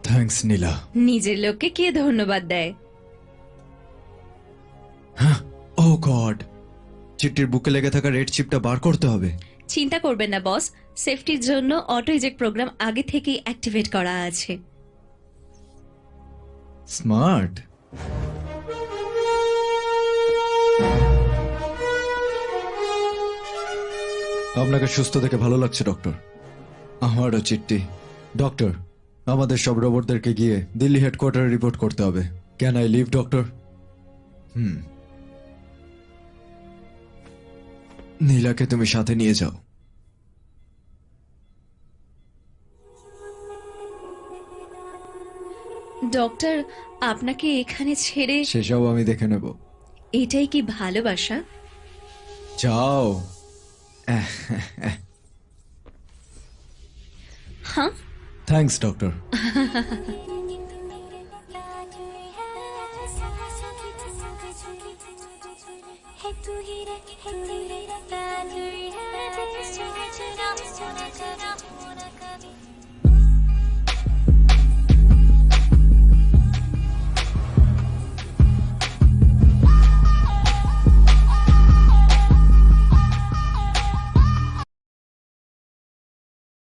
Thanks নীলা। নিজের লোককে কে ধন্যবাদ দেয়? ও গড, চিঠির বুকে লেগে থাকা রেড চিপটা বার করতে হবে। চিন্তা করবেন না বস, সেফটির জন্য অটো ইজেক্ট প্রোগ্রাম আগে থেকেই অ্যাক্টিভেট করা আছে। স্মার্ট। আপনাকে সুস্থ দেখে ভালো লাগছে ডক্টর। আমারও চিঠি। ডক্টর, আমাদের সব রোবটদেরকে গিয়ে দিল্লি হেডকোয়ার্টারে রিপোর্ট করতে হবে। Can I leave doctor? নীলাকে তুমি সাথে নিয়ে যাও। ডক্টর, আপনাকে এখানে ছেড়ে সেসব আমি দেখে নেব। এটাই কি ভালোবাসা? যাও। হ্যাঁ, থ্যাঙ্কস ডক্টর। है तू ही रे, है तू ही रे, तू ही है, सुना सुना